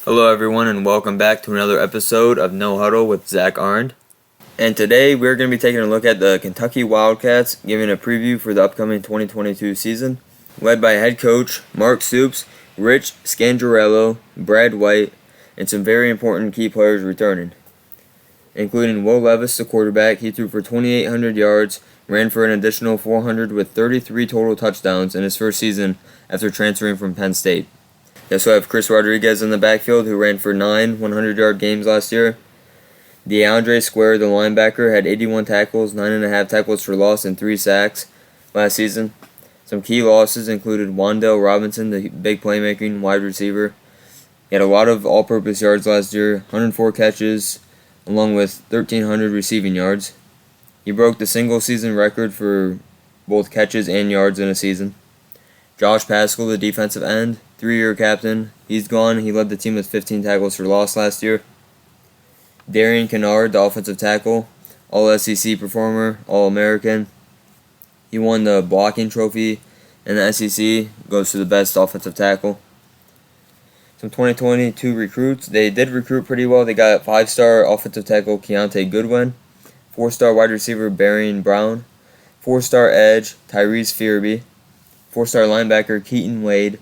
Hello everyone and welcome back to another episode of No Huddle with Zach Arndt. And today we're going to be taking a look at the Kentucky Wildcats, giving a preview for the upcoming 2022 season, led by head coach Mark Stoops, Rich Scangarello, Brad White, and some very important key players returning, including Will Levis, the quarterback. He threw for 2,800 yards, ran for an additional 400 with 33 total touchdowns in his first season after transferring from Penn State. They also have Chris Rodriguez in the backfield, who ran for 9 100-yard games last year. DeAndre Square, the linebacker, had 81 tackles, 9.5 tackles for loss, and 3 sacks last season. Some key losses included Wan'Dale Robinson, the big playmaking wide receiver. He had a lot of all-purpose yards last year, 104 catches, along with 1,300 receiving yards. He broke the single-season record for both catches and yards in a season. Josh Paschal, the defensive end, 3-year captain, he's gone. He led the team with 15 tackles for loss last year. Darian Kennard, the offensive tackle, All-SEC performer, All-American. He won the blocking trophy in the SEC, goes to the best offensive tackle. Some 2022 recruits, they did recruit pretty well. They got 5-star offensive tackle Keontae Goodwin, 4-star wide receiver Barian Brown, 4-star edge Tyrese Fearby, 4-star linebacker Keaton Wade,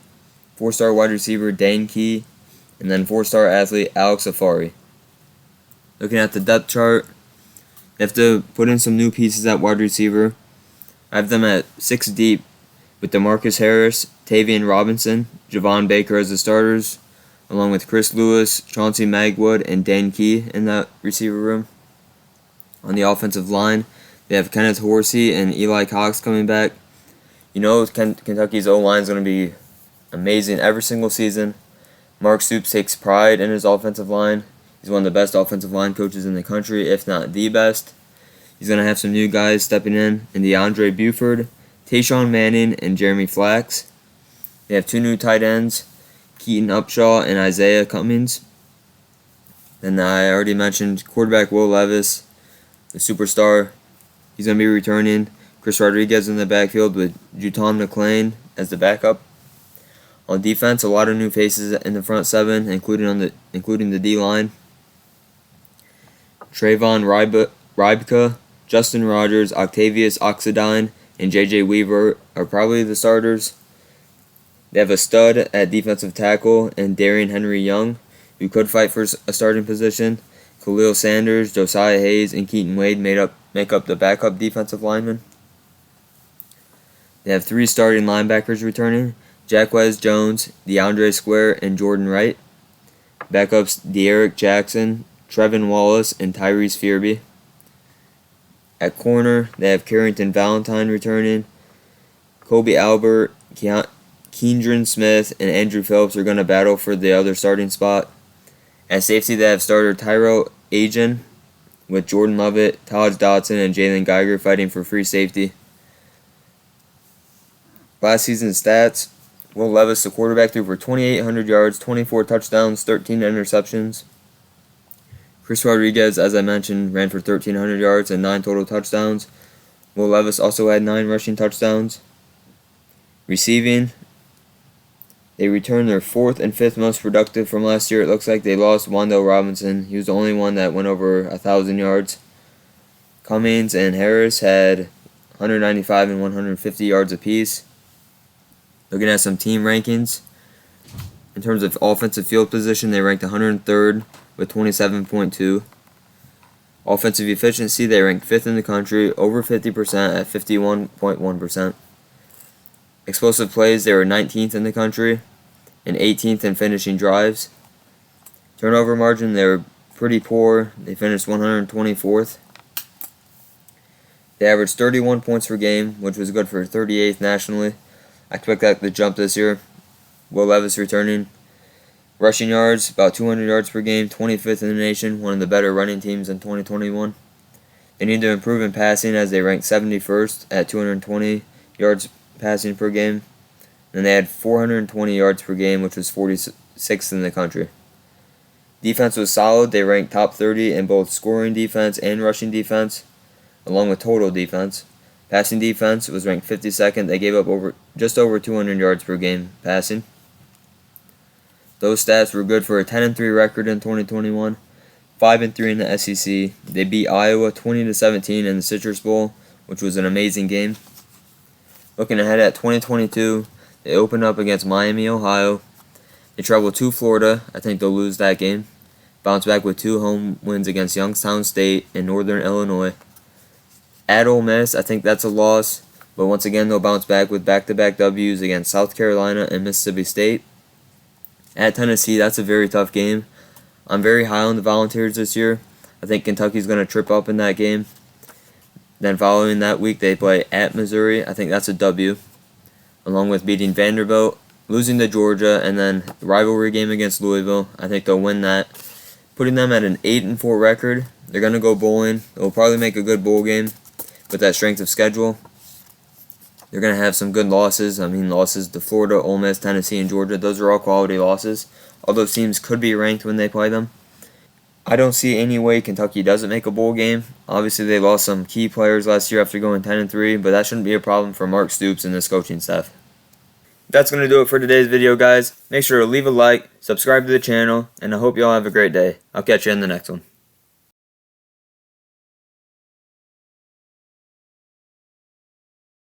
4-star wide receiver Dane Key, and then 4-star athlete Alex Afari. Looking at the depth chart, they have to put in some new pieces at wide receiver. I have them at 6 deep with DeMarcus Harris, Tavian Robinson, Javon Baker as the starters, along with Chris Lewis, Chauncey Magwood, and Dane Key in that receiver room. On the offensive line, they have Kenneth Horsey and Eli Cox coming back. You know Kentucky's O-line is going to be amazing every single season. Mark Stoops takes pride in his offensive line. He's one of the best offensive line coaches in the country, if not the best. He's going to have some new guys stepping in DeAndre Buford, Tayshawn Manning, and Jeremy Flax. They have 2 new tight ends, Keaton Upshaw and Isaiah Cummings. And I already mentioned quarterback Will Levis, the superstar. He's going to be returning. Chris Rodriguez in the backfield with Juton McClain as the backup. On defense, a lot of new faces in the front 7, including the D-line. Trayvon Rybka, Justin Rogers, Octavius Oxidine, and J.J. Weaver are probably the starters. They have a stud at defensive tackle and Darian Henry Young, who could fight for a starting position. Khalil Sanders, Josiah Hayes, and Keaton Wade make up the backup defensive linemen. They have 3 starting linebackers returning, Jacquez Jones, DeAndre Square, and Jordan Wright. Backups De'Eric Jackson, Trevin Wallace, and Tyrese Fearby. At corner, they have Carrington Valentine returning. Kobe Albert, Keandren Smith, and Andrew Phillips are going to battle for the other starting spot. At safety, they have starter Tyrell Agen, with Jordan Lovett, Taj Dotson, and Jalen Geiger fighting for free safety. Last season's stats, Will Levis, the quarterback, threw for 2,800 yards, 24 touchdowns, 13 interceptions. Chris Rodriguez, as I mentioned, ran for 1,300 yards and 9 total touchdowns. Will Levis also had 9 rushing touchdowns. Receiving, they returned their 4th and 5th most productive from last year. It looks like they lost Wan'Dale Robinson. He was the only one that went over 1,000 yards. Cummings and Harris had 195 and 150 yards apiece. Looking at some team rankings, in terms of offensive field position, they ranked 103rd with 27.2. Offensive efficiency, they ranked 5th in the country, over 50% at 51.1%. Explosive plays, they were 19th in the country and 18th in finishing drives. Turnover margin, they were pretty poor. They finished 124th. They averaged 31 points per game, which was good for 38th nationally. I expect that to jump this year. Will Levis returning. Rushing yards, about 200 yards per game, 25th in the nation, one of the better running teams in 2021. They need to improve in passing as they ranked 71st at 220 yards passing per game. And they had 420 yards per game, which was 46th in the country. Defense was solid. They ranked top 30 in both scoring defense and rushing defense, along with total defense. Passing defense was ranked 52nd. They gave up just over 200 yards per game passing. Those stats were good for a 10-3 record in 2021, 5-3 in the SEC. They beat Iowa 20-17 in the Citrus Bowl, which was an amazing game. Looking ahead at 2022, they open up against Miami, Ohio. They travel to Florida. I think they'll lose that game. Bounce back with 2 home wins against Youngstown State and Northern Illinois. At Ole Miss, I think that's a loss, but once again they'll bounce back with back-to-back W's against South Carolina and Mississippi State. At Tennessee, that's a very tough game. I'm very high on the Volunteers this year. I think Kentucky's going to trip up in that game. Then following that week, they play at Missouri. I think that's a W, along with beating Vanderbilt, losing to Georgia, and then the rivalry game against Louisville. I think they'll win that, putting them at an 8-4 record. They're going to go bowling. They'll probably make a good bowl game with that strength of schedule. They're going to have some good losses. Losses to Florida, Ole Miss, Tennessee, and Georgia. Those are all quality losses. All those teams could be ranked when they play them. I don't see any way Kentucky doesn't make a bowl game. Obviously, they lost some key players last year after going 10-3, but that shouldn't be a problem for Mark Stoops and this coaching staff. That's going to do it for today's video, guys. Make sure to leave a like, subscribe to the channel, and I hope you all have a great day. I'll catch you in the next one.